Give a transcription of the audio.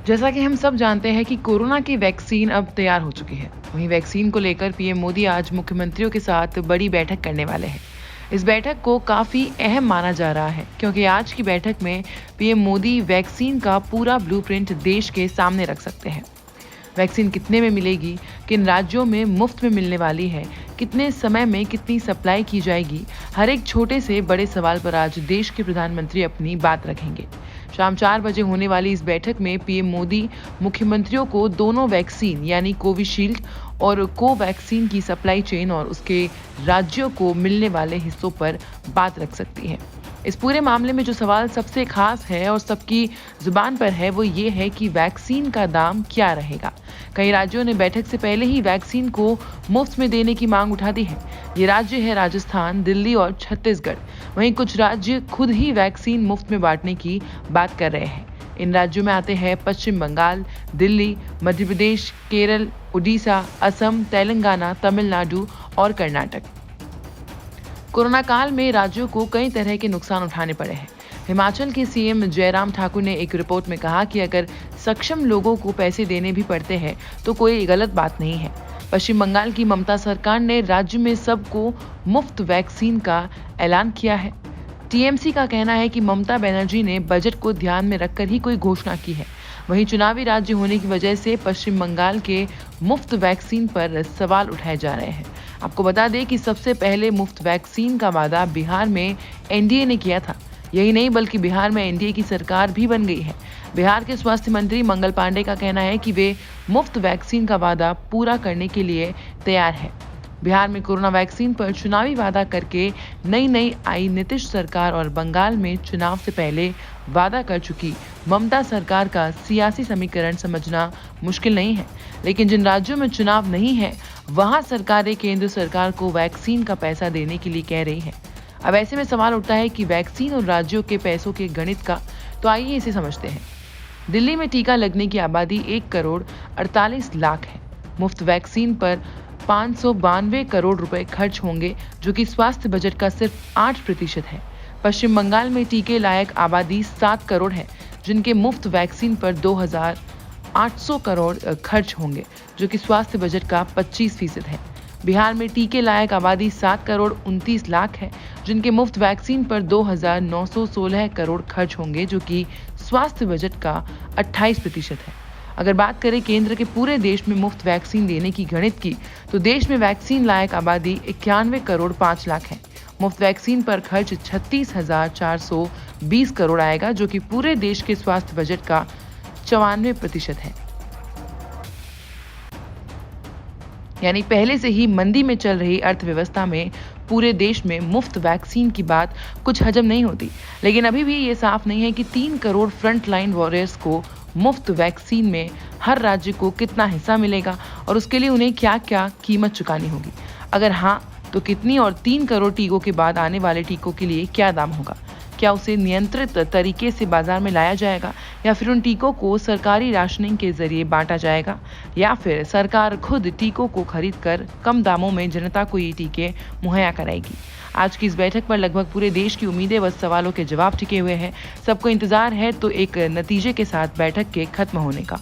जैसा कि हम सब जानते हैं कि कोरोना की वैक्सीन अब तैयार हो चुकी है। वहीं वैक्सीन को लेकर पीएम मोदी आज मुख्यमंत्रियों के साथ बड़ी बैठक करने वाले हैं। इस बैठक को काफी अहम माना जा रहा है क्योंकि आज की बैठक में पीएम मोदी वैक्सीन का पूरा ब्लूप्रिंट देश के सामने रख सकते हैं। वैक्सीन कितने में मिलेगी, किन राज्यों में मुफ्त में मिलने वाली है, कितने समय में कितनी सप्लाई की जाएगी, हर एक छोटे से बड़े सवाल पर आज देश के प्रधानमंत्री अपनी बात रखेंगे। शाम 4 बजे होने वाली इस बैठक में पीएम मोदी मुख्यमंत्रियों को दोनों वैक्सीन यानी कोविशील्ड और कोवैक्सीन की सप्लाई चेन और उसके राज्यों को मिलने वाले हिस्सों पर बात रख सकती है। इस पूरे मामले में जो सवाल सबसे खास है और सबकी जुबान पर है वो ये है कि वैक्सीन का दाम क्या रहेगा। कई राज्यों ने बैठक से पहले ही वैक्सीन को मुफ्त में देने की मांग उठा दी है। ये राज्य है राजस्थान, दिल्ली और छत्तीसगढ़। वहीं कुछ राज्य खुद ही वैक्सीन मुफ्त में बांटने की बात कर रहे हैं। इन राज्यों में आते हैं पश्चिम बंगाल, दिल्ली, मध्य प्रदेश, केरल, उड़ीसा, असम, तेलंगाना, तमिलनाडु और कर्नाटक। कोरोना काल में राज्यों को कई तरह के नुकसान उठाने पड़े हैं। हिमाचल के सीएम जयराम ठाकुर ने एक रिपोर्ट में कहा कि अगर सक्षम लोगों को पैसे देने भी पड़ते हैं तो कोई गलत बात नहीं है। पश्चिम बंगाल की ममता सरकार ने राज्य में सबको मुफ्त वैक्सीन का ऐलान किया है। टीएमसी का कहना है कि ममता बनर्जी ने बजट को ध्यान में रखकर ही कोई घोषणा की है। वहीं चुनावी राज्य होने की वजह से पश्चिम बंगाल के मुफ्त वैक्सीन पर सवाल उठाए जा रहे हैं। आपको बता दें कि सबसे पहले मुफ्त वैक्सीन का वादा बिहार में एनडीए ने किया था। यही नहीं बल्कि बिहार में एनडीए की सरकार भी बन गई है। बिहार के स्वास्थ्य मंत्री मंगल पांडे का कहना है कि वे मुफ्त वैक्सीन का वादा पूरा करने के लिए तैयार है। बिहार में कोरोना वैक्सीन पर चुनावी वादा करके नई आई नीतीश सरकार और बंगाल में चुनाव से पहले वादा कर चुकी ममता सरकार का सियासी समीकरण समझना मुश्किल नहीं है। लेकिन जिन राज्यों में चुनाव नहीं है वहां सरकारें केंद्र सरकार को वैक्सीन का पैसा देने के लिए कह रही है। अब ऐसे में सवाल उठता है कि वैक्सीन और राज्यों के पैसों के गणित का। तो आइए इसे समझते हैं। दिल्ली में टीका लगने की आबादी 1 करोड़ 48 लाख है। मुफ्त वैक्सीन पर 592 करोड़ रुपए खर्च होंगे, जो कि स्वास्थ्य बजट का सिर्फ 8% है। पश्चिम बंगाल में टीके लायक आबादी 7 करोड़ है, जिनके मुफ्त वैक्सीन पर 2,800 करोड़ खर्च होंगे, जो कि स्वास्थ्य बजट का 25% है। बिहार में टीके लायक आबादी 7 करोड़ 29 लाख है, जिनके मुफ्त वैक्सीन पर 2,916 करोड़ खर्च होंगे, जो कि स्वास्थ्य बजट का 28% है। अगर बात करें केंद्र के पूरे देश में मुफ्त वैक्सीन देने की गणित की, तो देश में वैक्सीन लायक आबादी 91 करोड़ 5 लाख है। मुफ्त वैक्सीन पर खर्च 36,420 करोड़ आएगा, जो कि पूरे देश के स्वास्थ्य बजट का 94% है। यानी पहले से ही मंदी में चल रही अर्थव्यवस्था में पूरे देश में मुफ्त वैक्सीन की बात कुछ हजम नहीं होती। लेकिन अभी भी ये साफ नहीं है कि 3 करोड़ फ्रंटलाइन वॉरियर्स को मुफ्त वैक्सीन में हर राज्य को कितना हिस्सा मिलेगा और उसके लिए उन्हें क्या क्या कीमत चुकानी होगी। अगर हाँ तो कितनी, और 3 करोड़ टीकों के बाद आने वाले टीकों के लिए क्या दाम होगा। क्या उसे नियंत्रित तरीके से बाजार में लाया जाएगा या फिर उन टीकों को सरकारी राशनिंग के जरिए बांटा जाएगा, या फिर सरकार खुद टीकों को खरीद कर कम दामों में जनता को ये टीके मुहैया कराएगी। आज की इस बैठक पर लगभग पूरे देश की उम्मीदें व सवालों के जवाब टिके हुए हैं। सबको इंतजार है तो एक नतीजे के साथ बैठक के खत्म होने का।